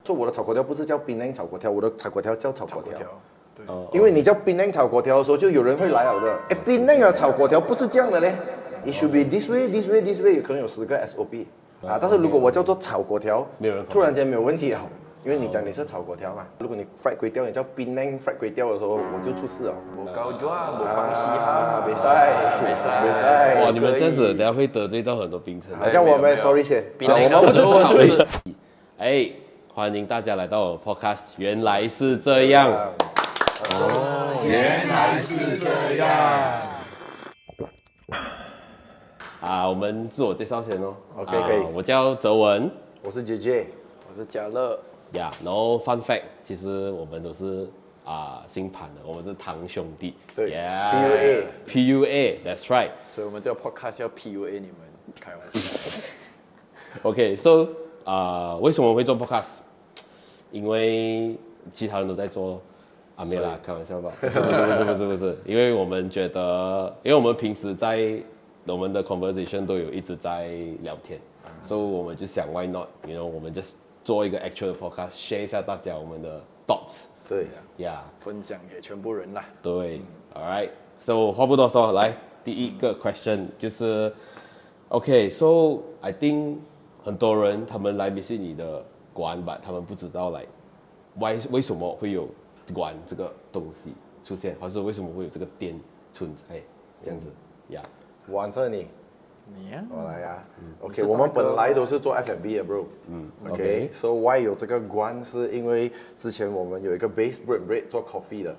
做我的炒粿条不是叫槟榔炒粿条，我的炒粿条叫炒粿条。对，因为你叫槟榔炒粿条的时候，就有人会来了的。哎，槟榔啊炒粿条不是这样的嘞，it should be this way, this way, this way， 可能有10个 SOP 啊。但是如果我叫做炒粿条，突然间没有问题了。因为你讲你是炒粿条嘛，如果你 fried 粿条，你叫槟榔 fried 粿条的时候，我就出事了。无高抓，无关系哈，没赛。哇，你们这样子等下会得罪到很多槟城。好，叫我们 sorry 先，槟榔的时候就是哎，欢迎大家来到我的 podcast， 原来是这样。原来是这样。我们自我介绍先哦。OK，可以我叫泽文，我是 JJ， 我是嘉乐。然后 fun fact， 其实我们都是姓潘的，我们是堂兄弟。对 ，PUA，That's right。所以我们这个 podcast 要 PUA 你们，开玩笑。OK，so 为什么会做 podcast？ 因为其他人都在做。没有啦，开玩笑吧。不是，因为我们觉得，因为我们平时在我们的 conversation 都有一直在聊天，所以我们就想 why not， 我们 just 做一个 actual podcast， share 一下大家我们的 thoughts。对分享给全部人啦。对，all right，so 话不多说，来第一个 question 就是，OK，so I think 很多人他们来 visit 你的馆吧，他们不知道为什么会有馆这个东西出现，或者为什么会有这个店存在，这样子呀？我answer你啊？我来呀。OK， 我们本来都是做 F&B 的 bro。OK，so why 有这个馆是因为之前我们有一个 base bread bread 做 coffee 的。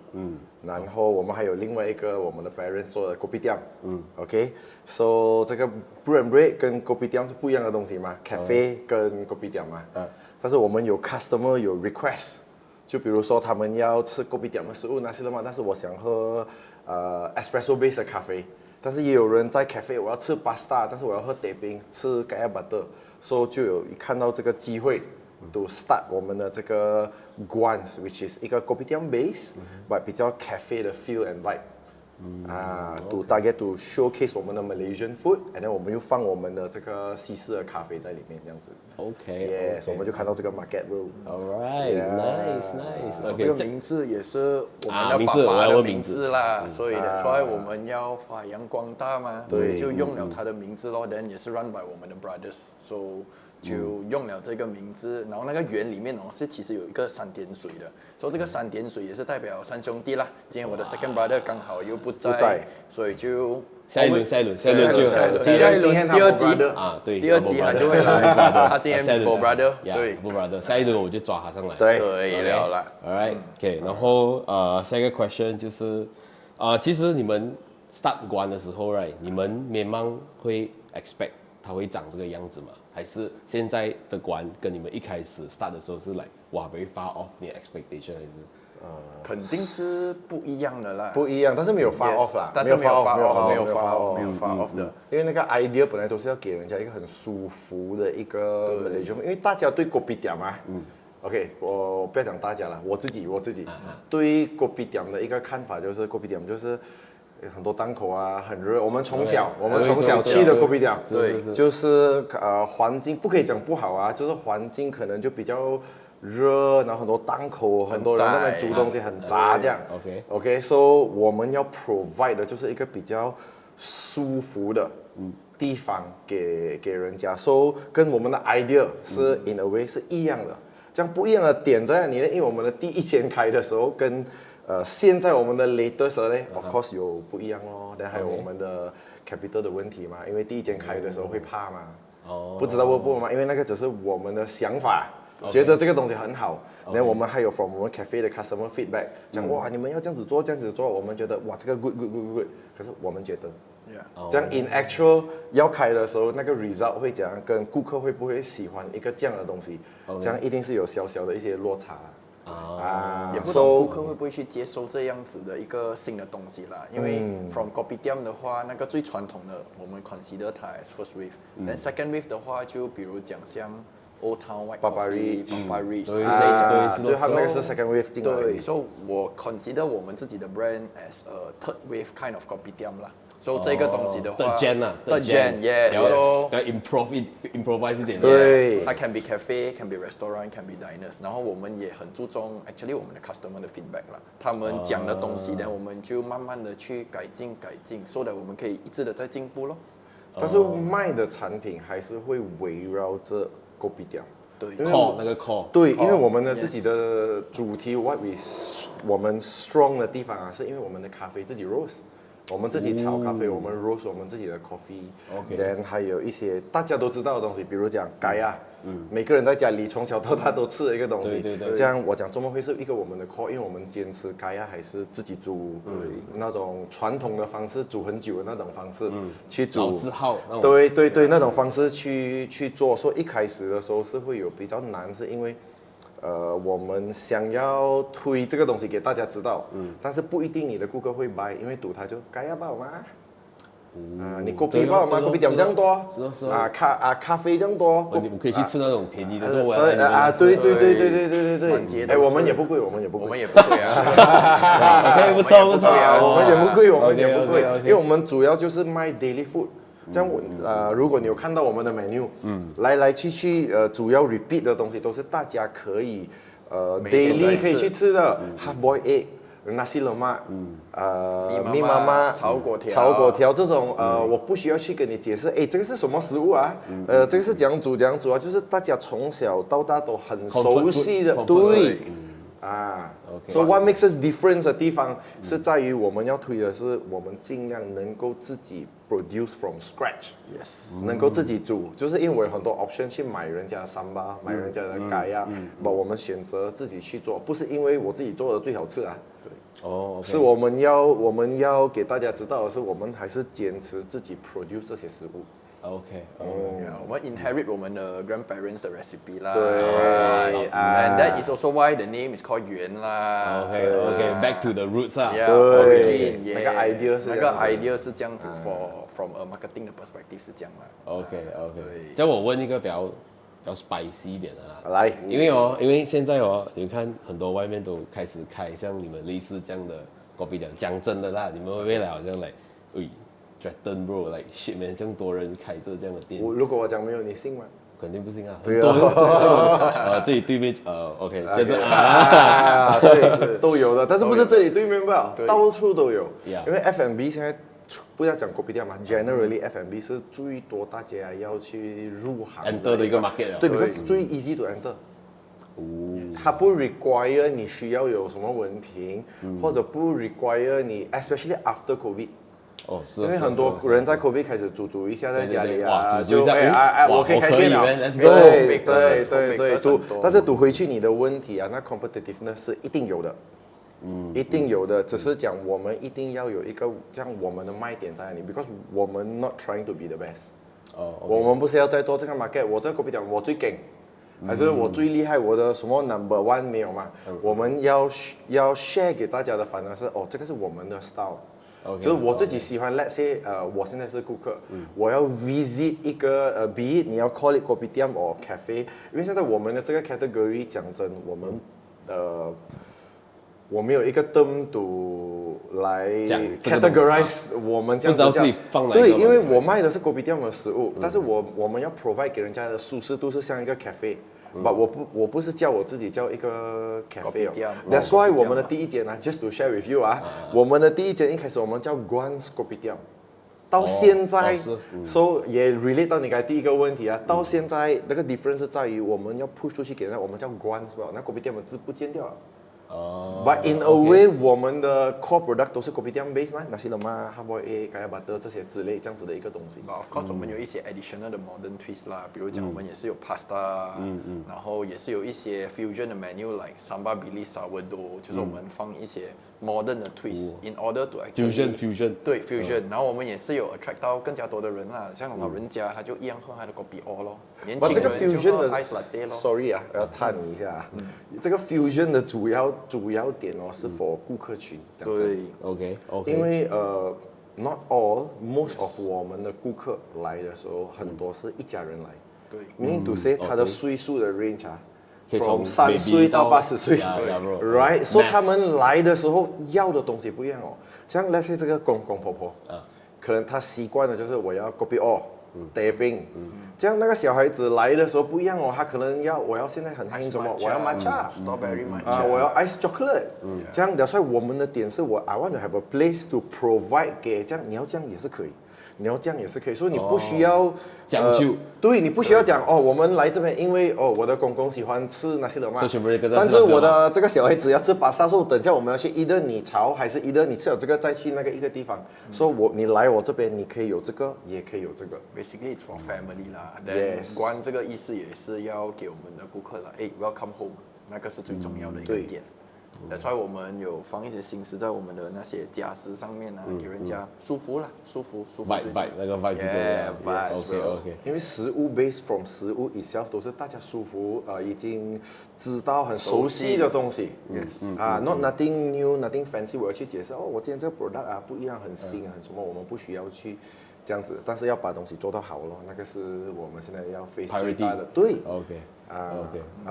然后我们还有另外一个我们的 parents 做的 kopitiam。OK，so 这个 bread bread 跟 kopitiam 是不一样的东西嘛 ，cafe 跟 kopitiam 嘛。但是我们有 customer 有 request。就比如说他们要吃 kopitiam 的食物那些的嘛，但是我想喝espresso base 的咖啡，但是也有人在 cafe 我要吃 pasta， 但是我要喝teh冰，吃 kaya butter， 所以就有看到这个机会，to start 我们的这个 guans，which is 一个 kopitiam base，but 比较 cafe 的 feel and vibe。to target to showcase 我们的 Malaysian food，and then 我们又放我们的这个西式的咖啡在里面，这样子。OK， 所以我们就看到这个 market bro。All right，nice。这个名字也是我们的爸爸的名字啦，所以的，所以我们要发扬光大嘛，所以就用了他的名字咯。then 也是 run by 我们的 brothers，so 就用了这个名字，然后那个园里面是其实有一个3点水的，所以这个3点水也是代表3兄弟啦。今天我的 second brother 刚好又不在，所以就下一轮第二集对，第二集他就会来，他今天 Bo brother， 对 Bo brother， 下一轮我就抓他上来。对了啦。All right，OK， 然后下一个 question 就是其实你们 start 馆的时候 right， 你们绵忙会 expect 它会长这个样子吗？还是现在的馆跟你们一开始 start 的时候是very far off 你的 expectation 还是？肯定是不一样的啦，不一样，但是没有 far off 啦，但是没有 far off 的，因为那个 idea 本来都是要给人家一个很舒服的一个 Malaysia， 因为大家对 kopitiam 嘛，OK， 我不要讲大家了，我自己对 kopitiam 的一个看法就是 kopitiam 就是很多档口啊，很热。我们从小去的 kopitiam， 对，就是环境不可以讲不好啊，就是环境可能就比较热，然后很多档口，很多人在那边煮东西很杂这样。OK，so 我们要 provide 的就是一个比较舒服的地方给人家，so 跟我们的 idea 是 in a way 是一样的。这样不一样的点在哪里呢？因为我们的第一间开的时候跟现在我们的 latest 呢 ，of course 有不一样咯。但还有我们的 capital 的问题嘛，因为第一间开的时候会怕嘛，不知道不嘛，因为那个只是我们的想法。觉得这个东西很好，然后我们还有 from 我们 cafe 的 customer feedback， 讲哇你们要这样子做，我们觉得哇这个 good， 可是我们觉得，这样 in actual 要开的时候，那个 result 会怎样，跟顾客会不会喜欢一个这样的东西，这样一定是有小小的一些落差。也不懂顾客会不会去接受这样子的一个新的东西啦，因为 from kopitiam 的话，那个最传统的我们 consider 它 as first wave， second wave 的话就比如讲像Old Town White Coffee、Papa Rich 之类的，所以他们那个是 second wave 进来。对，所以我 consider 我们自己的 brand as a third wave kind of kopitiam 啦。所以这个东西的话 ，third gen，yeah，so 要 improvise 一点，对，它 can be cafe，can be restaurant，can be diners， 然后我们也很注重 actually 我们的 customer 的 feedback 啦，他们讲的东西呢，我们就慢慢的去改进，so that 我们可以一直的在进步咯。但是卖的产品还是会围绕着kopitiam。对 ，core 那个 core，对，因为我们的自己的主题 我们 strong 的地方啊，是因为我们的咖啡自己 roast， 我们自己炒咖啡，我们 roast 我们自己的 coffee，then 还有一些大家都知道的东西，比如讲咖呀，每个人在家里从小到大都吃的一个东西，对，这样我讲周末会是一个我们的 core， 因为我们坚持咖呀还是自己煮，那种传统的方式煮很久的那种方式去煮，老字号，对，那种方式去做，所以一开始的时候是会有比较难，是因为。我们想要推这个东西给大家知道，但是不一定你的顾客会买，因为赌他就该要报吗？你kopi包嘛，kopi 点这样多，咖啡这样多，你们可以去吃那种便宜的，对，哎，我们也不贵啊，OK， 不错，我们也不贵，因为我们主要就是卖 daily food。这样如果你有看到我们的 menu，来来去主要 repeat 的东西都是大家可以daily 可以去吃的 half boiled egg、nasi lemak，咪妈妈、炒粿条这种我不需要去跟你解释，哎，这个是什么食物啊？这个是怎样煮啊？就是大家从小到大都很熟悉的，对。So what makes us different 的地方是在于我们要推的是我们尽量能够自己 produce from scratch， 能够自己煮，就是因为我有很多 option 去买人家的sambal，买人家的咖呀，把我们选择自己去做，不是因为我自己做的最好吃啊，对，是我们要给大家知道的是，我们还是坚持自己 produce 这些食物。OK， 我们 inherit 我们的 grandparents 的 recipe 啦，对，and that is also why the name is called 元啦。OK，back to the roots 啊，对，那个 idea 是这样子 from a marketing 的 perspective 是这样啦。OK， 这样我问一个比较 spicy 一点的啦，来，因为现在你看很多外面都开始开像你们类似这样的 kopitiam， 讲真的啦，你们会不会好像Stratton bro，like shit man， 这样多人开着这样的店。如果我讲没有，你信吗？肯定不信啊。对啊。这里对面，OK， 对，都有的，但是不是这里对面吧？到处都有。因为 F&B 现在不要讲 kopitiam 嘛 ，generally F&B 是最多大家要去入行 enter 的一个 market。对，because 是最 easy to enter。它不 require 你需要有什么文凭，或者不 require 你 especially after COVID。因为很多人在 COVID 开始煮一下在家里啊，就我可以开店了，对，但是赌回去你的问题啊，那 competitiveness 是一定有的，一定有的，只是讲我们一定要有一个这样我们的卖点在哪里 ，because 我们 not trying to be the best， 我们不是要在做这个 market， 我这个 kopitiam 我最勁，还是我最厉害，我的什么 number one 没有嘛？我们要 share 给大家的反而是这个是我们的 style。就是我自己喜欢 ，let's say， 我现在是顾客，我要 visit 一个be it 你要 call it kopitiam or cafe， 因为现在我们的这个 category 讲真，我没有一个 term to 来 categorize 我们这样子不知道自己放哪一个。对，因为我卖的是 kopitiam 的食物，但是我们要 provide 给人家的舒适度是像一个 cafe。我不是叫我自己叫一个 cafe 哦 ，That's why 我们的第一间呢 ，just to share with you 我们的第一间一开始我们叫 Guan's Kopitiam， 到现在，so 也 relate 到你刚才第一个问题啊，到现在那个 difference 是在于我们要 push 出去给人，我们叫 Guan's 吧，那 Kopitiam 的字不见掉了。But in a way， 我们的 core product 都是 kopitiam base 嘛，nasi lemak、half boiled egg、kaya butter 这些之类这样子的一个东西。But of course， 我们有一些 additional 的 modern twist 啦，比如讲我们也是有 pasta，然后也是有一些 fusion 的 menu，like sambal bili sourdough， 就是我们放一些 modern 的 twist，in order to actually fusion。对 fusion， 然后我们也是有 attract 到更加多的人啦，像老人家他就一样喝他的 kopi o 咯，年轻人就喝 ice latte 咯。Sorry 啊，我要插你一下，这个 fusion 的主要点是 for 顾客群。对 ，OK， 因为not all，most of 我们的顾客来的时候，很多是一家人来。对 ，meaning to say 他的岁数的 range 啊。从3岁到80岁 ，right？ 所以他们来的时候要的东西不一样哦。像那些这个公公婆婆，可能他习惯的就是我要 kopi o teh peng，这样那个小孩子来的时候不一样哦，他可能我要现在很兴什么，我要 matcha，strawberry matcha，我要 ice chocolate，这样的，所以我们的点是I want to have a place to provide 给这样，你要这样也是可以。你要这样也是可以，所以你不需要讲究，对你不需要讲我们来这边，因为我的公公喜欢吃那些的嘛，但是我的这个小孩子要吃巴萨，说等下我们要去either你炒还是either你吃了这个再去那个一个地方，说你来我这边你可以有这个，也可以有这个 ，basically it's for family 啦。Yes， 关这个意思也是要给我们的顾客啦，welcome home， 那个是最重要的一个点。所以我们有放一些心思在我们的那些家私上面啊，给人家舒服啦，舒服。vibe 那个 vibe 就对了。OK。因为食物 based from 食物 itself 都是大家舒服已经知道很熟悉的东西。Yes。not nothing new nothing fancy， 我要去解释我今天这个 product 不一样，很新很什么，我们不需要去这样子，但是要把东西做到好咯，那个是我们现在要 face 最大的。对。OK。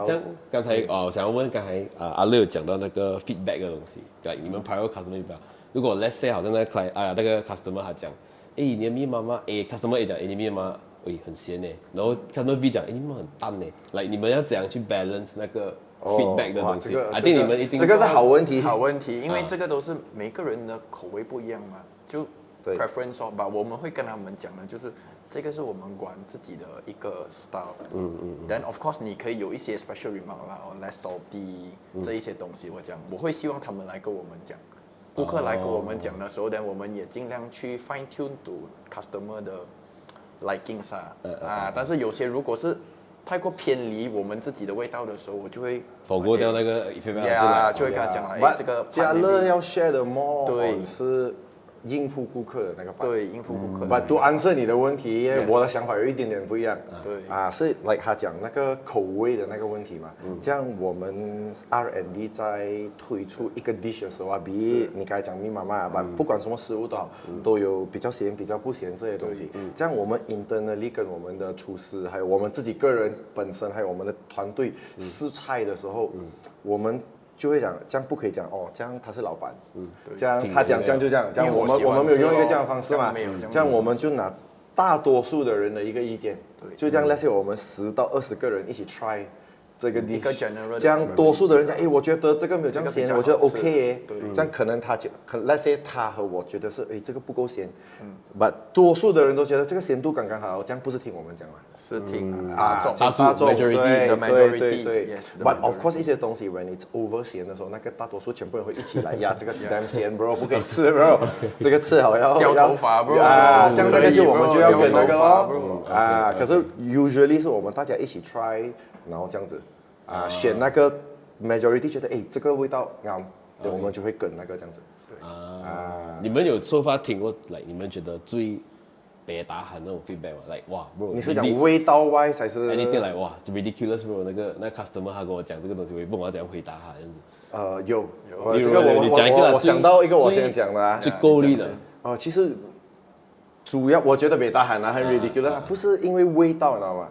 这样刚才我想要问，刚才阿乐有讲到那个 feedback 的东西，你们 private customer feedback， 如果 let's say 好像那个 client 那个 customer 他讲，你的密码吗？customer A 讲，你的密码很咸呢，然后 customer B 讲，你密码很淡呢，你们要怎样去 balance 那个 feedback 的东西？I think 你们一定这个是好问题，因为这个都是每个人的口味不一样嘛，就 preference 吧，我们会跟他们讲的就是。这个是我们管自己的一个 style， Then of course 你可以有一些 special remark 啦，less salty 这一些东西，我会希望他们来跟我们讲，顾客来跟我们讲的时候，我们也尽量去 fine tune to customer 的 likings 但是有些如果是太过偏离我们自己的味道的时候，我就会否过掉那个 feedback，就会跟他讲了，这个家乐要 share 的 more 是。应付顾客的那个版，对，应付顾客。But to answer 你的问题，我的想法有一点点不一样。对，是 like 他讲那个口味的那个问题嘛。这样我们 R&D 在推出一个 dish 的时候比你刚才讲密码嘛，不管什么食物都好，都有比较咸、比较不咸这些东西。这样我们 internally 跟我们的厨师，还有我们自己个人本身，还有我们的团队试菜的时候，我们。就会讲这样不可以讲这样他是老板，这样他讲这样就这样，这样我们没有用一个这样的方式嘛，这样我们就拿大多数的人的一个意见，就这样，那些我们10到20个人一起 try 这个 dish， 这样多数的人讲，我觉得这个没有这样咸，我觉得 OK 这样可能let's say 他和我觉得是这个不够咸，but 多数的人都觉得这个咸度刚刚好，这样不是听我们讲嘛，是听大众 majority， 对 ，but of course 一些东西 when it's over 咸的时候，那个大多数全部人会一起来呀，这个 damn 咸 bro 不可以吃 bro， 这个吃好要掉头发 bro， 这样那个就我们就要跟那个咯，可是 usually 是我们大家一起 try， 然后这样子。选那个 majority 觉得这个味道我们就会跟那个这样子。你们有说法听过你们觉得最别打喊那种 feedback 吗哇 bro， 你是讲味道 wise 还是 anything 哇 ridiculous bro， 那 customer 他跟我讲这个东西，我也不懂要怎样回答他这样子。有这个我想到一个我先讲的最够力的其实主要我觉得别打喊很 ridiculous， 不是因为味道你知道吗？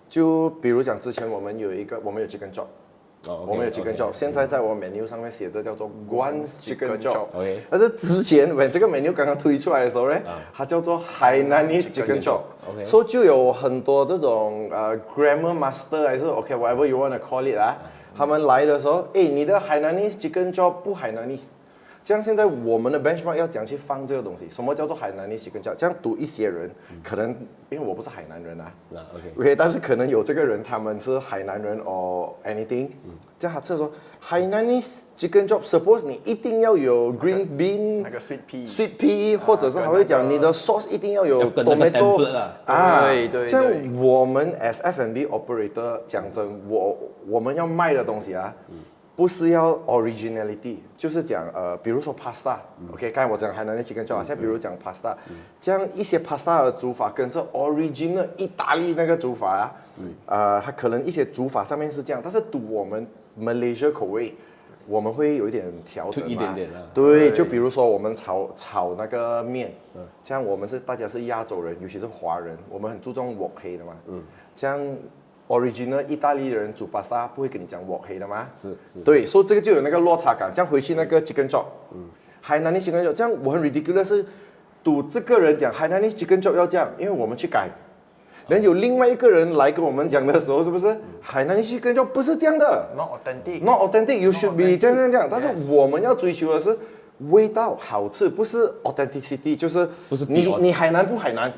就比如讲，之前我们有 chicken chop， 我们有 chicken chop， 现在在我 menu 上面写着叫做 Guan's chicken chop， 但是之前这个 menu 刚刚推出来的时候呢，它叫做 Hainanese chicken chop， 所以就有很多这种grammar master 还是 whatever you wanna call it 他们来的时候，你的 Hainanese chicken chop 不 Hainanese。这样现在我们的 benchmark 要讲去放这个东西，什么叫做海南Nese chicken chop？这样读一些人可能因为我不是海南人OK， 但是可能有这个人他们是海南人 or anything，这样他吃说海南Nese chicken chop，suppose 你一定要有 green bean 那个 sweet pea， 或者是还会讲你的 sauce 一定要有 tomato 对，这样我们 as F&B operator 讲真，我们要卖的东西不是要 originality， 就是讲比如说 pasta，OK， 刚才我讲海南的 chicken chop， 现在比如讲 pasta， 这样一些 pasta 的煮法跟这 original 意大利那个煮法它可能一些煮法上面是这样，但是读我们 Malaysia 口味，我们会有一点调整一点对，就比如说我们炒那个面，这样我们大家是亚洲人，尤其是华人，我们很注重 wok hei 的嘛，这样。original 意大利人煮 pasta 不会跟你讲 wok hei 的吗？是，对，所以这个就有那个落差感。这样回去那个 chicken chop，海南的 chicken chop， 这样我很 ridiculous 是赌这个人讲 Hainanese Chicken Chop 要这样，因为我们去改。然后有另外一个人来跟我们讲的时候，是不是Hainanese Chicken Chop 不是这样的 ，not authentic， not authentic， you should be 这样。但是我们要追求的是味道好吃，不是 authenticity， 就是你海南不海南。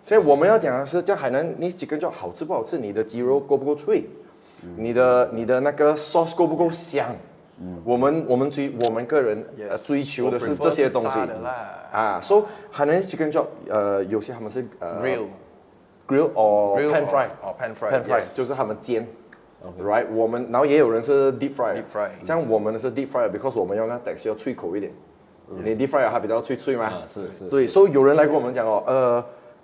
所以我们要讲的是叫Hainanese Chicken Chop好吃不好吃，你的鸡肉够不够脆，你的那个 sauce 够不够香。我们个人追求的是这些东西啊。So Hainanese Chicken Chop， 有些他们是grill or pan fry， 就是他们煎。right， 我们然后也有人是 deep fry， 这样我们的是 deep fry，because 我们要那 texture 要脆口一点。你 deep fry 它比较脆嘛？是。对，所以有人来跟我们讲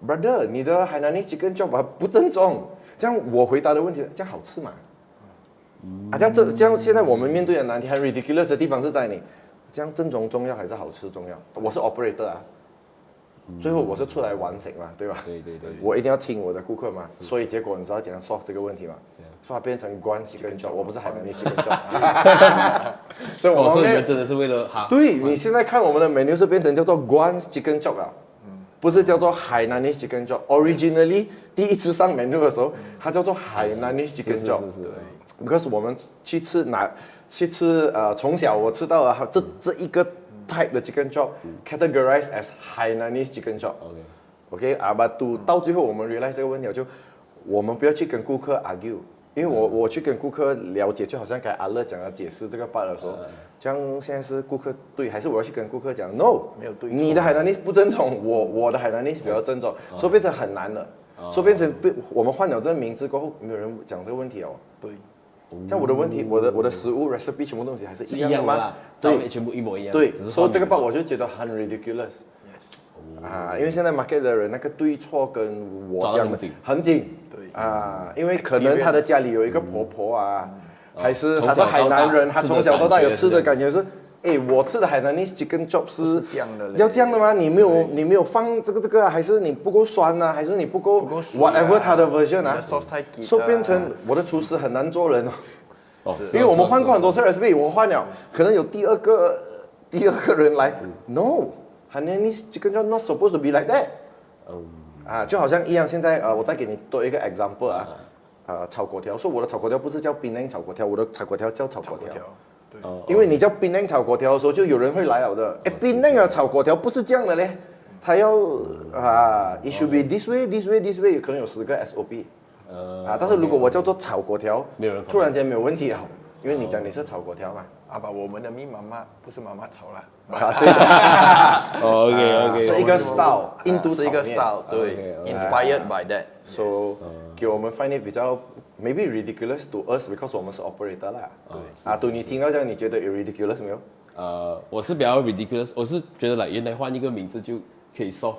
brother， 你的Hainanese Chicken Chop 不正宗。这样我回答的问题，这样好吃吗？这样现在我们面对的难题很 ridiculous 的地方是在你，这样正宗重要还是好吃重要？我是 operator 啊。最后我是出来完成嘛，对吧？对。我一定要听我的顾客嘛，所以结果你知道怎样 solve 这个问题吗？说它变成关系跟 job， 我不是Hainanese Chicken Chop。所以我们真的是为了对，你现在看我们的 menu 是变成叫做关 Chicken Chop 啊，不是叫做Hainanese Chicken Chop。Originally 第一次上 menu 的时候，它叫做Hainanese Chicken Chop。对 ，because 我们去吃从小我吃到了这一个type 的 chicken chop categorized as Hainanese chicken chop。OK 啊，到最后我们 realize 这个问题就，我们不要去跟顾客 argue， 因为我去跟顾客了解，就好像刚才阿乐讲的解释这个 part 的时候，这样现在是顾客对，还是我要去跟顾客讲 no， 没有对，你的Hainanese不正宗，我的Hainanese比较正宗，所以变成很难了，所以变成我们换了这个名字过后，没有人讲这个问题哦。对。像我的问题，我的食物 recipe 全部东西还是一样的吗？对，全部一模一样。对，所以这个 part 我就觉得很 ridiculous。因为现在 market 的人那个对错跟我讲的很紧。对。因为可能他的家里有一个婆婆啊，还是他是海南人，他从小到大有吃的感觉是，我吃的Hainanese Chicken Chop 是要这样的吗？你没有放这个，还是你不够酸啊？还是你不够 whatever 他的 version 啊？所以变成我的厨师很难做人哦。因为我们换过很多次 recipe， 我换了，可能有第二个人来 ，no Hainanese Chicken Chop not supposed to be like that。就好像一样，现在我再给你多一个 example 炒粿条，说我的炒粿条不是叫Penang炒粿条，我的炒粿条叫炒粿条。因为你叫Penang炒粿条的时候，就有人会来了的。Penang的炒粿条不是这样的嘞，他要it should be this way，可能有10个 SOP。但是如果我叫做炒粿条，突然间没有问题了，因为你讲你是炒粿条嘛。我们的妈妈不是妈妈炒啦。对的。OK， 是一个 style， 印度是一个 style， 对 ，inspired by that。So 给我们 find it 比较 maybe ridiculous to us，because 我们是 operator 啦。对。对，你听到这样，你觉得有 ridiculous 没有？我是比较 ridiculous， 我是觉得原来换一个名字就可以 solve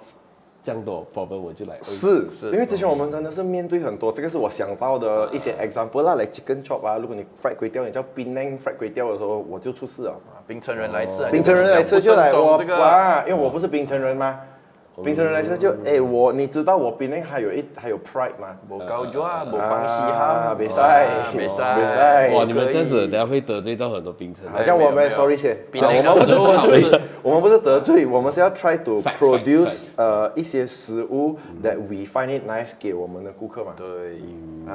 这样多 problem， 我就来。是，因为之前我们真的是面对很多，这个是我想到的一些 example 啦，like chicken chop 啊，如果你 fried 粿条，你叫Penang fried 粿条的时候，我就出事了。槟城人来吃，就来我因为我不是槟城人嘛。槟城人来吃就你知道我Penang还有 pride 吗？无高抓，无帮西哈，别塞。哇，你们这样子，等下会得罪到很多槟城人。像我们 sorry 先，我们不是得罪，我们是要 try to produce 一些食物 that we find it nice 给我们的顾客嘛。对。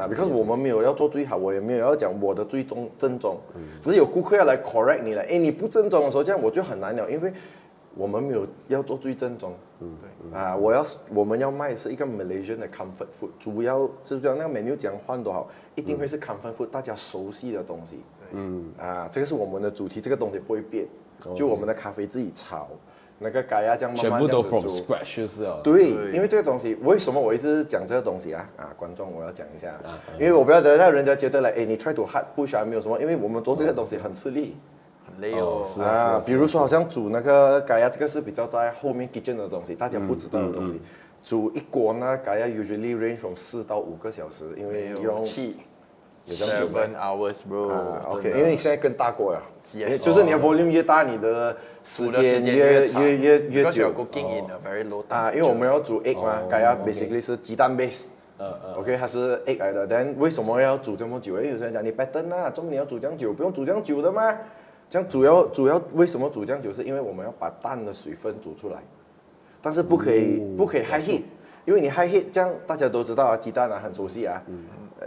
because 我们没有要做最好，我也没有要讲我的最正宗，只是有顾客要来 correct 你了，你不正宗的时候，这样我就很难了，因为我们没有要做最正宗。我们要卖是一个 Malaysian 的 comfort food， 主要就是那个 menu 讲换多好，一定会是 comfort food， 大家熟悉的东西。这个是我们的主题，这个东西不会变，就我们的咖啡自己炒，那个咖呀这样慢慢这样子煮。全部都 from scratch 就是了。对，因为这个东西，为什么我一直讲这个东西观众我要讲一下，因为我不要等到人家觉得你 try to hard push 没有什么，因为我们做这个东西很吃力。累哦，比如说好像煮那个咖呀，这个是比较在后面 kitchen 的东西，大家不知道的东西。煮一锅呢，咖呀 usually range from 4到5个小时，因为用气。有这样久吗 7 hours bro。OK， 因为你现在更大锅了，就是你的 volume 越大，你的时间越久。Cooking in a very low temperature。因为我们要煮 egg 嘛，咖呀 basically 是鸡蛋 base。OK， 它是 egg 来的，但为什么要煮这么久？有些人讲你 pattern 啊，怎么你要煮这样久？不用煮这样久的吗？这样主要为什么煮这样久？是因为我们要把蛋的水分煮出来。但是不可以 high heat， 因为你 high heat 这样大家都知道啊，鸡蛋啊很熟悉啊，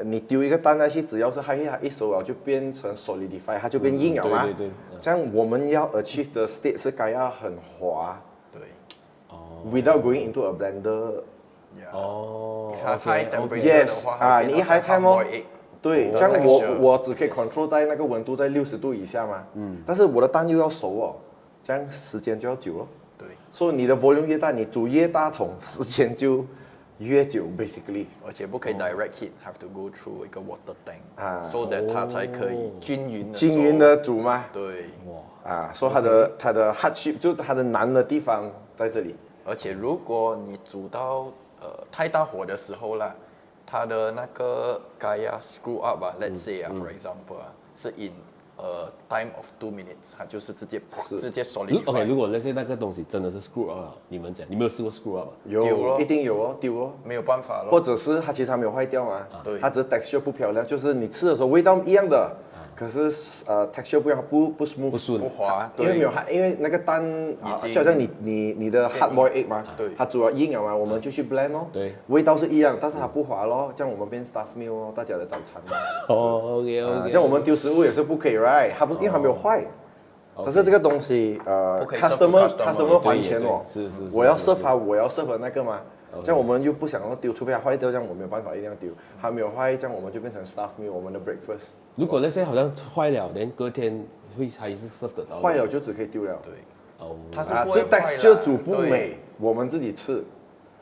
你丢一个蛋下去，只要是 high heat 它一熟了就变成 solidify， 它就变硬了嘛。对。这样我们要 achieve 的 state 是该要很滑。对。Without going into a blender。它太 temperature 的话，你一 high time 哦。对，这样我只可以 control 在那个温度在60度以下嘛。但是我的蛋又要熟哦，这样时间就要久了。对。所以你的 volume 越大，你煮越大桶，时间就越久 basically。而且不可以 direct heat，have to go through 一个 water tank，so that 它才可以均匀的煮嘛。对。所以它的 hardship 就是它的难的地方在这里。而且如果你煮到太大火的时候啦，它的那个盖呀 screw up 啊 ，let's say 啊 ，for example 啊，是 in time of 2 minutes， 它就是直接 solidify。OK， 如果那些那个东西真的是 screw up， 你们讲，你没有试过 screw up 吗？有，一定有哦，丢哦，没有办法了。或者是它其实还没有坏掉嘛，对，它只是 texture 不漂亮，就是你吃的时候味道一样的。可是texture 不一样，不 smooth 不滑，因为那个蛋就好像你的 hard boiled egg 嘛，它煮了硬了嘛，我们就去 blend 哦，对，味道是一样，但是它不滑咯，这样我们变 stuff meal 哦，大家的早餐。OK， 这样我们丢食物也是不可以 right， 它不是因为它没有坏，但是这个东西customer 还钱哦，是，我要 serve 它，我要 serve 那个嘛。这样我们又不想要丢，除非它坏掉，这样我没有办法一定要丢。还没有坏，这样我们就变成 stuff meal， 我们的 breakfast。如果那些好像坏了，连隔天还是 serve 得到。坏了就只可以丢了。对。它是这 texture 煮不美，我们自己吃。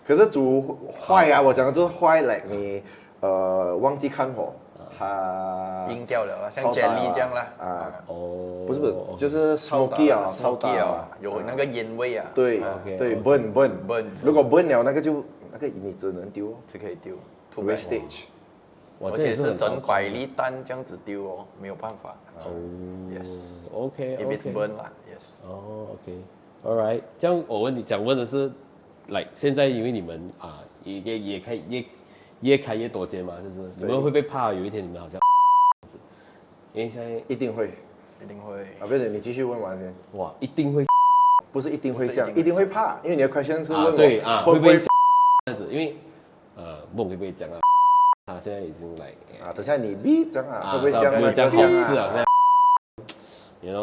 可是煮坏啊，我讲的就是坏了，你忘记看火，它硬掉了，像 jelly 这样啦。不是，就是 smoky 啊，超大啊，有那个烟味啊。对 burn。如果 burn 了，那个你只能丢，只可以丢 ，to wastage。而且是整100粒蛋这样子丢哦，没有办法。Yes。OK。If it's burn 啦 ，yes。OK。All right。这样想问的是，like 现在因为你们也越开越多间嘛，就是你们会不会怕有一天你们好像？因为现在一定会。不是，你继续问完先。哇，一定会。不是一定会像，一定会怕，因为你的 question 是问我会不会这样子？因为梦可不可以讲啊？他现在已经来等下你 B 这样会不会像那个这样好吃啊？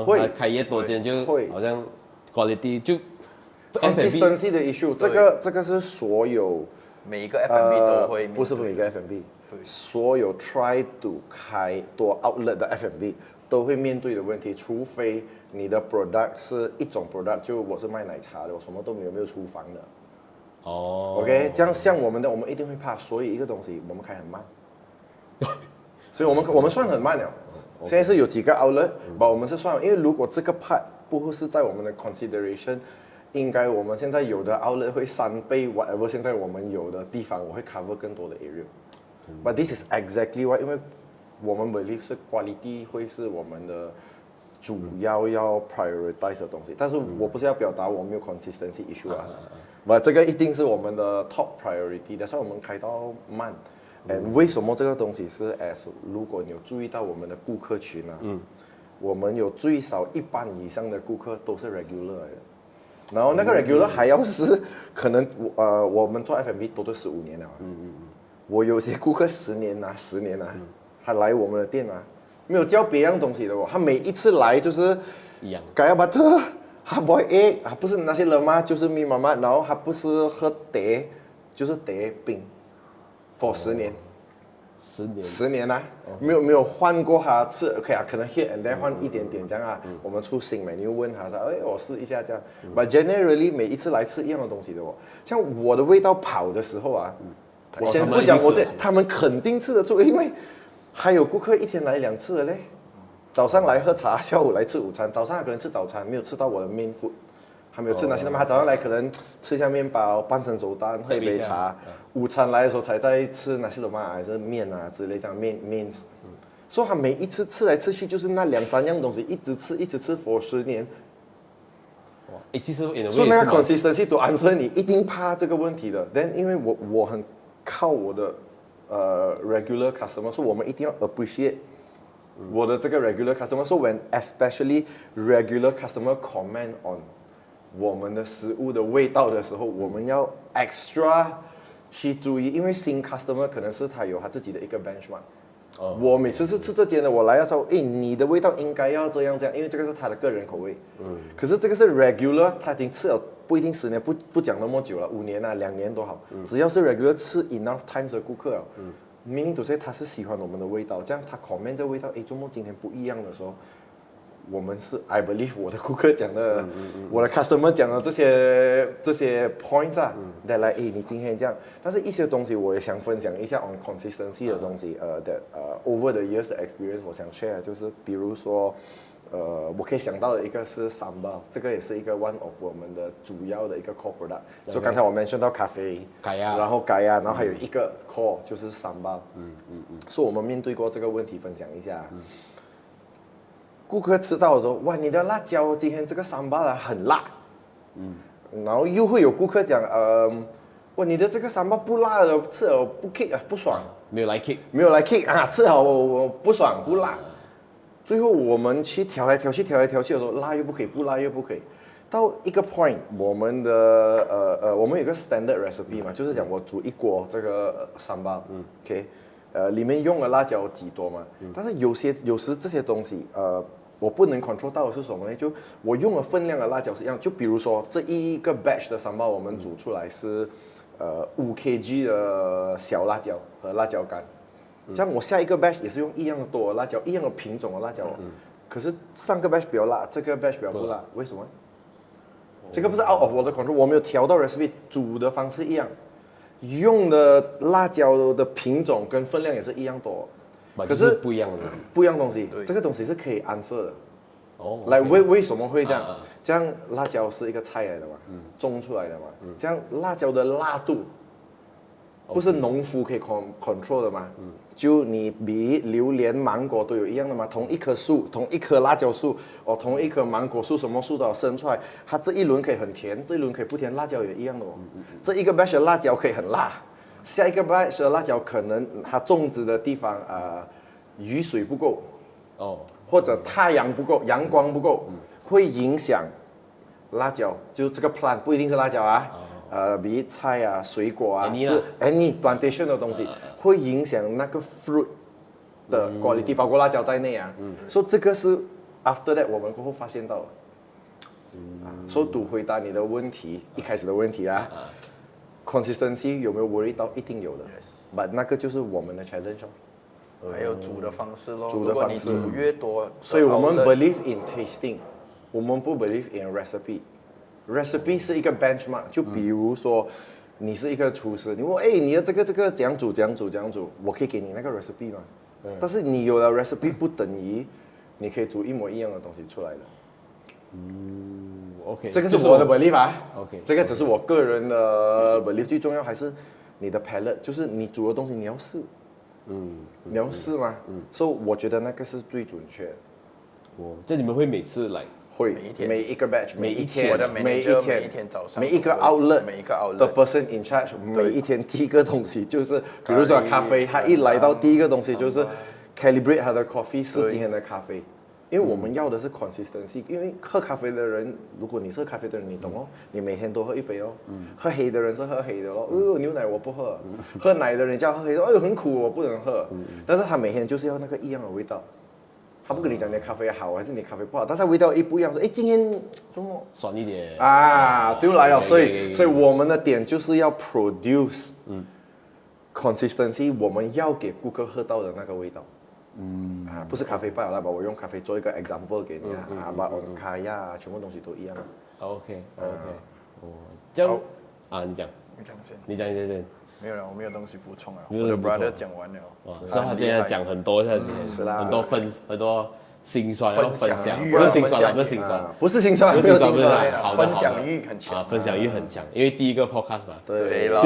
会开越多间就好像 quality 就 consistency 的 issue， 这个是所有每一个 F&B 都会，不是每个 F&B， 所有 try to 开多 outlet 的 F&B 都会面对的问题，除非你的 product 是一种 product， 就我是卖奶茶的，我什么都没有厨房的。OK， 这样像我们一定会怕，所以一个东西我们开很慢，所以我们算很慢了。现在是有几个 outlet， 我们是算，因为如果这个 part 不是在我们的 consideration， 应该我们现在有的 outlet 会3倍 whatever 现在我们有的地方，我会 cover 更多的 area。But this is exactly why， 因为我们 believe 是 quality 会是我们的主要 prioritize 的东西，但是我不是要表达我没有 consistency issue 这个一定是我们的 top priority， 但是我们开到慢。为什么这个东西是 如果你有注意到我们的顾客群我们有最少1半以上的顾客都是 regular 来的，然后那个 regular 还要是可能我们做 F&B 都15年了我有些顾客10年他来我们的店没有叫别样东西的他每一次来就是一样gaya butter， 他 boil egg， 他不是那些人嘛，就是咪妈妈，然后他不是喝茶，就是茶冰 ，for 10年，10年没有换过他吃 ，OK 可能 here and there 换一点点这样我们出新menu问他说，我试一下这样，but generally 每一次来吃一样的东西的像我的味道跑的时候我先不讲他们肯定吃得出，因为还有顾客一天来2次的嘞。早上来喝茶，下午来吃午餐。早上他可能吃早餐，没有吃到我的 main food， 还没有吃那些他早上来可能吃一下面包，半成熟蛋，喝一杯茶。午餐来的时候才在吃那些什么还是面之类这样面。所以他每一次吃来吃去就是那2-3样东西，一直吃 for 10年。其实所以那个 consistency to answer 你一定怕这个问题的。但因为我很靠我的regular customer， 所以我们一定要 appreciate。我的这个 regular customer， so when especially regular customer comment on 我们的食物的味道的时候，我们要 extra 去注意，因为新 customer 可能是他有他自己的一个 benchmark。我每次是吃这间的，我来的时候，你的味道应该要这样，因为这个是他的个人口味。可是这个是 regular， 他已经吃了不一定10年，不讲那么久了，5年啊2年都好，只要是 regular 吃 enough times 的顾客啊，meaning to say 他是喜欢我们的味道，这样他 comment 这味道，周末今天不一样的时候。我们是 I believe 我的顾客讲的，我的 customer 讲的这些 points 啊，带来你今天这样，但是一些东西我也想分享一下 on consistency 的东西over the years 的 experience 我想 share 就是比如说我可以想到的一个是 sambal， 这个也是一个 one of 我们的主要的一个 core product， 就刚才我 mention 到咖啡，然后然后还有一个 core 就是 sambal， 所以我们面对过这个问题分享一下。顾客吃到的时候，哇，你的辣椒今天这个sambal很辣，然后又会有顾客讲，哇，你的这个sambal不辣的，吃了不 kick 啊，不爽，没有来 kick， 没有来 kick 啊，吃好我不爽不辣，最后我们去调来调去的时候，辣又不可以，不辣又不可以，到一个 point， 我们有一个 standard recipe 嘛，就是讲我煮一锅这个sambal，OK。里面用的辣椒几多嘛？但是有时这些东西，我不能 control 到的是什么呢？就我用的分量的辣椒是一样，就比如说这一个 batch 的sambal我们煮出来是5 kg 的小辣椒和辣椒干，这样我下一个 batch 也是用一样的多的辣椒，一样的品种的辣椒，可是上个 batch 比较辣，这个 batch 比较不辣，为什么？这个不是 out of 我的 control， 我没有调到 recipe， 煮的方式一样。用的辣椒的品种跟分量也是一样多，可是不一样的东西。不一样东西，这个东西是可以answer的。来为什么会这样？这样辣椒是一个菜来的嘛，种出来的嘛，这样辣椒的辣度不是农夫可以 control 的嘛？就你比榴莲、芒果都有一样的嘛？同一棵树，同一棵辣椒树，同一棵芒果树，什么树都要生出来，它这一轮可以很甜，这一轮可以不甜，辣椒也一样的哦。这一个 batch 的辣椒可以很辣，下一个 batch 的辣椒可能它种植的地方雨水不够，或者太阳不够，阳光不够，会影响辣椒，就这个 plant 不一定是辣椒啊。比如菜啊、水果啊，any plantation 的东西会影响那个 fruit 的 quality， 包括辣椒在内啊。所以这个是 after that 我们过后发现到的。所以to回答你的问题，一开始的问题啊，consistency 有没有 worry 到？一定有的。But 那个就是我们的 challenge 还有煮的方式咯。如果你煮越多，所以我们 believe in tasting， 我们不 believe in recipe。recipe 是一个 benchmark， 就比如说你是一个厨师，你问你的这个怎样煮，我可以给你那个 recipe 吗？但是你有了 recipe 不等于你可以煮一模一样的东西出来的。OK， 这个是我的 belief 啊。OK， 这个只是我个人的 belief， 最重要还是你的 palate， 就是你煮的东西你要试。你要试吗？所以我觉得那个是最准确的。这你们会每次来？会每一个 batch， 每一天早上，每一个 outlet 的 person in charge， 每一天第一个东西就是，比如说咖啡，他一来到第一个东西就是 calibrate 他的 coffee 是今天的咖啡，因为我们要的是 consistency， 因为喝咖啡的人，如果你是喝咖啡的人，你懂哦，你每天都喝一杯哦，喝黑的人是喝黑的咯，牛奶我不喝，喝奶的人叫喝黑的，很苦我不能喝，但是他每天就是要那个一样的味道。他不跟你讲你的咖啡好还是你的咖啡不好，但是味道不一样，说今天怎么酸一点丢来了，所以我们的点就是要 produce consistency， 我们要给顾客喝到的那个味道，不是咖啡罢了吧？我用咖啡做一个 example 给你把卡呀全部东西都一样。OK， 这样你讲先。没有了，我没有东西补充了。我的 brother 讲完了。所以他今天讲很多，是啦，很多辛酸要分享，不是辛酸，不是辛酸，没有辛酸，分享欲很强分享欲很强，因为第一个 podcast 嘛。对了，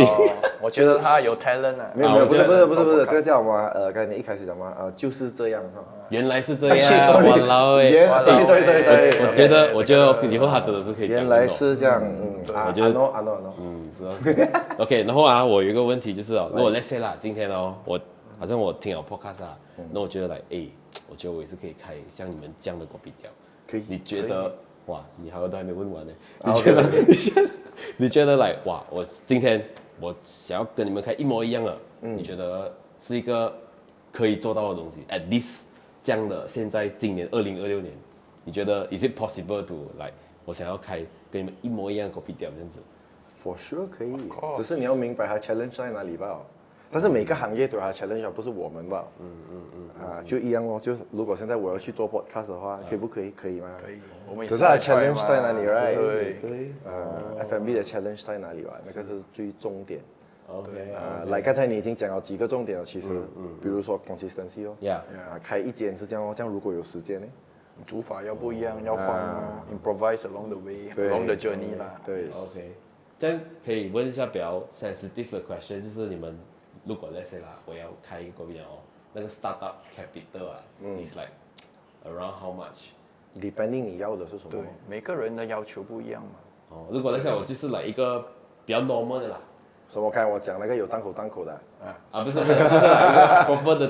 我觉得他有 talent 啊。没有，不是，这个叫什么？刚才你一开始讲嘛，就是这样哈。原来是这样，哇啦喂 ，sorry， 我觉得以后他真的是可以讲。原来是这样，我觉得是 OK， 然后我有一个问题就是如果 let's say 啦，今天好像我听了 podcast 那我觉得我觉得我也是可以开像你们这样的果比条。可以。你觉得哇，你好像都还没问完呢。OK 你觉得来哇，今天我想要跟你们开一模一样的，你觉得是一个可以做到的东西 ？At least 这样的，现在今年2026年，你觉得 is it possible to 来？我想要开跟你们一模一样的 kopitiam 这样子。For sure 可以，只是你要明白它 challenge 在哪里吧。但是每个行业都有它 challenge， 不是我们吧？就一样哦。就如果现在我要去做 podcast 的话，可以不可以？可以吗？可以，我们只是它 challenge 在哪里 ，right？对。F&B 的 challenge 在哪里吧？那个是最重点。OK。来，刚才你已经讲了几个重点了，其实，比如说 consistency 哦。开一间是这样哦，这样如果有时间呢？煮法要不一样，要换啊，improvise along the way，along the journey 啦。对。OK。这样可以问一下比较 sensitive 的 question， 就是你们如果 let's say 啦，我要开一个 kopitiam 哦，那个 startup capital 啊，is like around how much？Depending 你要的是什么？对，每个人的要求不一样嘛。哦，如果 let's say 我就是来一个比较 normal 的啦。什么？看我讲那个有档口的。不是来一个 proper 的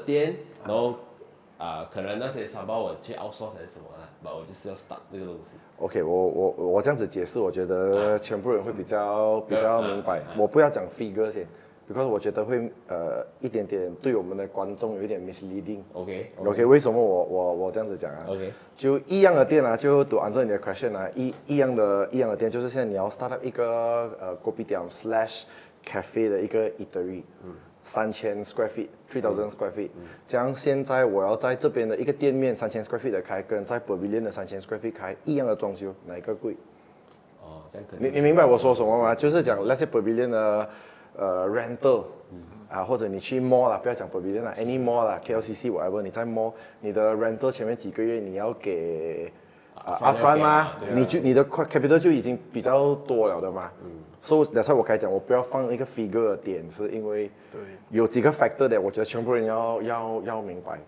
店，然后可能那些沙包我去 outsource 还是什么啦，我就是要 start 这个东西。OK， 我这样子解释，我觉得全部人会比较明白。我不要讲 figure 先 ，because 我觉得会一点点对我们的观众有一点 misleading。OK， 为什么我这样子讲啊 ？OK， 就一样的店啊，就to answer 你的 question 啊，一样的店，就是现在你要 start up 一个kopitiam / cafe 的一个 eatery。3000 square feet，3000 square feet，这样现在我要在这边的一个店面3000 square feet 的开，跟在 Pavilion 的3000 square feet 开一样的装修，哪一个贵？这样可能。你明白我说什么吗？就是讲 let's say Pavilion 的rental，或者你去 mall 啦，不要讲 Pavilion 啦 ，any mall 啦 ，KLCC whatever，你在 mall， 你的 rental 前面几个月你要给upfront 吗？你的 capital 就已经比较多了的嘛。所以that's why 我开讲，我不要放一个 figure 的点，是因为有几个 factor 的，我觉得全部人要明白。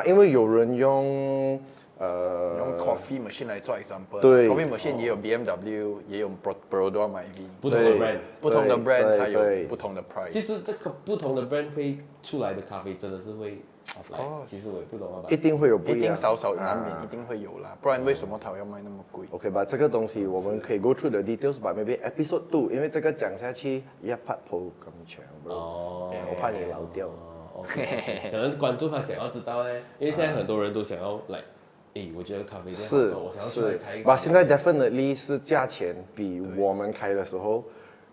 因为有人用coffee machine 来做 example， 对 ，coffee machine 也有 BMW， 也有 Brodor MyV， 不同的 brand， 不同的 brand 它有不同的 price。其实这个不同的 brand 会出来的咖啡真的是会。Of course， 其实我也不懂啊，一定会有不一样，一定少难免一定会有啦，不然为什么它要卖那么贵 ？OK 吧，这个东西我们可以 go through the details 吧 ，maybe episode 2，因为这个讲下去一拍破咁长，我怕你老掉。可能观众他想要知道呢，因为现在很多人都想要来，我觉得咖啡店好，我想要出来开一个。现在 definitely 是价钱比我们开的时候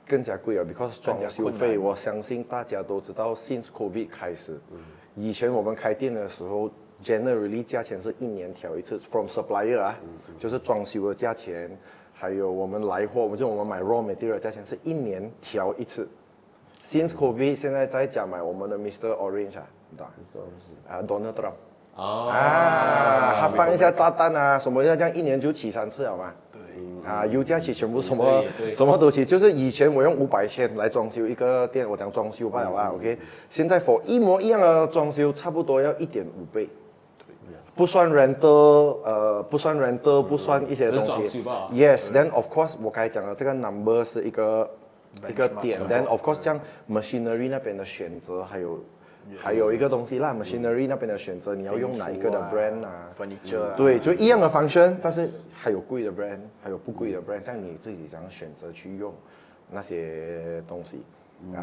更加贵了 ，because 装修费，我相信大家都知道 ，since COVID 开始。以前我们开店的时候 ，generally 价钱是1年调一次 ，from supplier 就是装修的价钱，还有我们来货，我们买 raw material 价钱是1年调一次。Since COVID 现在在家买我们的 Mr. Orange 你懂吗？Donald Trump。他放一下炸弹啊，什么这样1年就起3次了嘛。油价起全部什么都起，就是以前我用500千来装修一个店，我讲装修罢了啊 ，OK。现在 for 一模一样的装修，差不多要1.5倍，不算 rental， 不算一些东西。Yes，then of course 我刚才讲的这个 number 是一个点 ，then of course 像 machinery 那边的选择还有一个东西啦 ，machinery 那边的选择，你要用哪一个的 brand 啊 ，furniture 对，就一样的function，但是还有贵的 brand， 还有不贵的 brand， 这样你自己想选择去用那些东西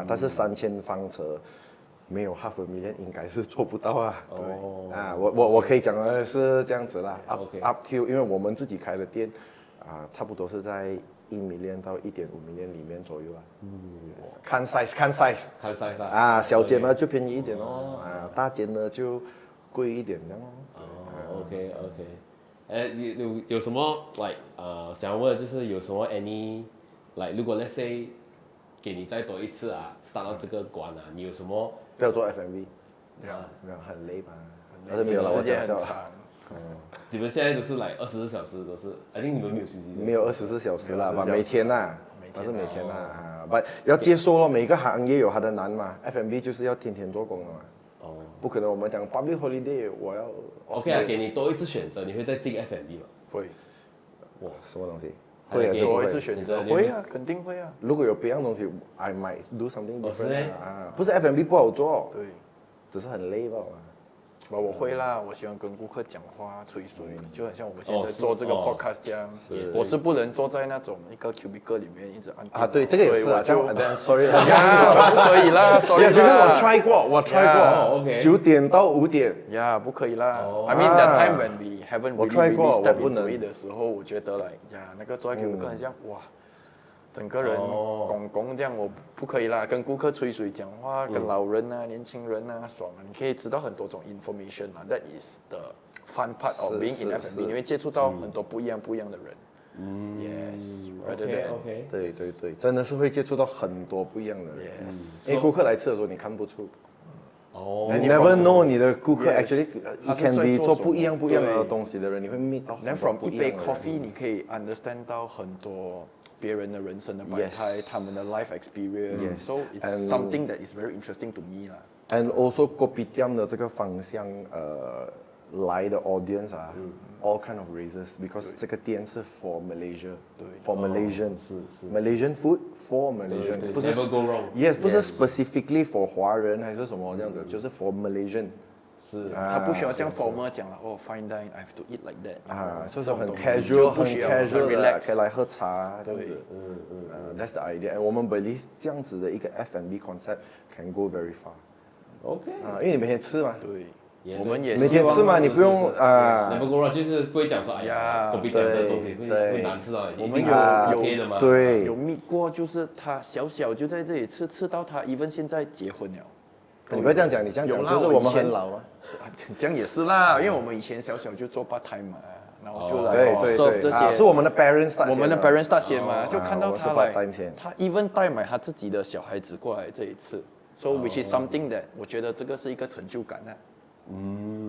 但是3000方车没有500,000应该是做不到啊。我可以讲的是这样子啦 ，up to， 因为我们自己开的店差不多是在1 million 到1.5 million 里面左右看 size 小间呢就便宜一点大间呢就贵一点这样OK， 有什么想问就是有什么 any 如果 let's say 给你再多一次上到这个关你有什么？不要做 F&B， 没有很累吧？但是没有了，我讲笑了。你们现在都是24小时都是，I think 你们没有休息。没有24小时啦，每天但是每天要接受咯，每个行业有它的难嘛 ，F&B 就是要天天做工的嘛。不可能我们讲 public holiday 我要。OK 给你多一次选择，你会再进 F&B 吗？会。哇，什么东西？会多一次选择，会肯定会如果有别样东西 ，I might do something different 不是 F&B 不好做，对，只是很累吧我会啦，我喜欢跟顾客讲话吹水，就很像我们现在做这个 podcast 这样。我是不能坐在那种一个 cubicle 里面一直按啊，对，这个也是啊，这样 sorry， 不可以啦，sorry 啦。我 try 过，OK， 9点到5点。呀，不可以啦。I mean that time when we haven't really step into it 的时候，我觉得那个坐在 cubicle 很像哇。整个人拱这样，我不可以啦，跟顾客吹水讲话，跟老人啊、年轻人啊爽啊，你可以知道很多种 information 嘛。That is the fun part of being in F&B， 你会接触到很多不一样的人。Yes，rather than 对，真的是会接触到很多不一样的人。Yes， 因为顾客来吃的时候你看不出。You never know 你的顾客 actually can be 做不一样的东西的人，你会 meet 到很多不一样的人。Then from 一杯 coffee， 你可以 understand 到很多。别人的人生的百态，他们的 life experience，so it's something that is very interesting to me 啦。And also kopitiam 的这个方向，来的 audience all kind of races because 这个店是 for Malaysia，for Malaysian， 是 Malaysian food for Malaysian， 不是 never go wrong， 不是 specifically for 华人还是什么这样子，就是 for Malaysian。他不需要这样 formal 讲了fine dine I have to eat like that 就是很 casual 很 relax 可以来喝茶这样子，that's the idea， 我们 believe 这样子的一个 F&B concept can go very far。OK， 因为你每天吃嘛，对，我们也每天吃嘛，你不用never go wrong， 就是不会讲说哎呀，kopitiam的东西会难吃到，我们有对有 meet 过，就是他小就在这里吃到他 even 现在结婚了。你不要这样讲，你这样讲就是我们很老啊。这样也是啦，因为我们以前小就做 part time 嘛，然后就来serve 这些，是我们的 parents start 先，我们的 parents start 先嘛，就看到他来，他 even 带买他自己的小孩子过来这一次，so which is something that 我觉得这个是一个成就感啊。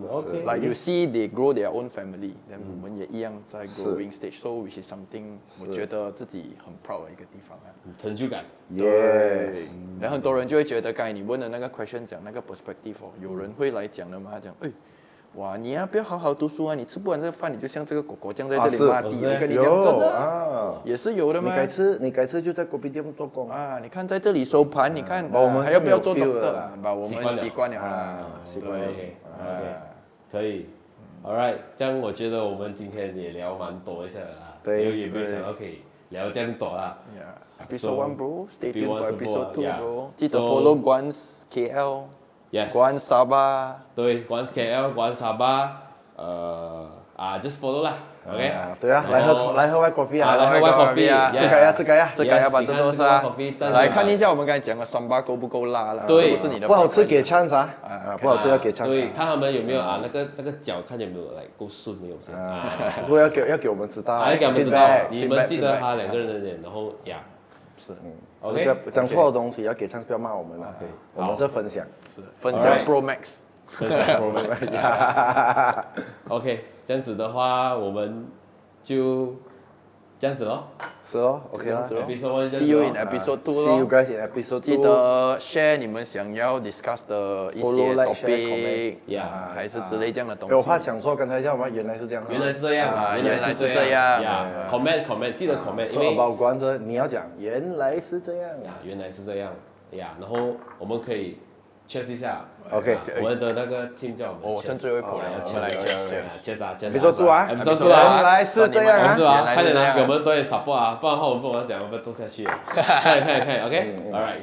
OK， like you see they grow their own family， 我们也一样在 growing stage，so which is something 我觉得自己很 proud 的一个地方啊，成就感。对，然后很多人就会觉得，刚才你问的那个 question 讲那个 perspective 有人会来讲的嘛，讲哇，你不要好好读书啊，你吃不完这个饭，你就像这个狗狗这样在这里抹地，我跟你讲真的也是有的嘛。你改次就在kopitiam做工啊，你看在这里收盘，你看我们还要不要做 doctor 啊？我们习惯了啦，对。OK， 可以 ，All right， 这样我觉得我们今天也聊蛮多一下的啦，也没有想到可以聊这样多啦。Episode 1 bro，stay tuned for episode 2 bro， 记得 follow Guans KL，Guans Sabah， 对 ，Guans KL，Guans Sabah， just follow 啦。OK， 对啊，来喝 white coffee 啊，来喝 white coffee 啊，吃改呀，把这都是啊，来看一下我们刚才讲的sambal够不够辣啦，对，是不是你的不好吃给 chance 不好吃要给 chance， 对，看他们有没有那个脚看有没有够顺没有先，不过要给我们知道，要给我们知道，你们记得他2个人的脸，然后是，OK， 讲错的东西要给 chance， 不要骂我们啊，我们是分享Pro Max， 分享 Pro Max，OK。这样子的话，我们就这样子咯。是咯 ，OK 啦。See you in episode 2 See you guys in episode 2。记得 share 你们想要 discuss 的一些 topic， 还是之类这样的东西。我怕讲错，刚才叫什么？原来是这样。原来是这样。原来是这样。comment， 记得 comment。说把我关着，你要讲原来是这样。原来是这样。然后我们可以 check 一下。OK， 我们的那个 team 叫我们，我剩最后一口了，我们来 check。你说读啊？原来是这样啊！是吧？快点来给我们多点 support 不然的话我们不能讲，我们做下去。可以 ，OK，All right。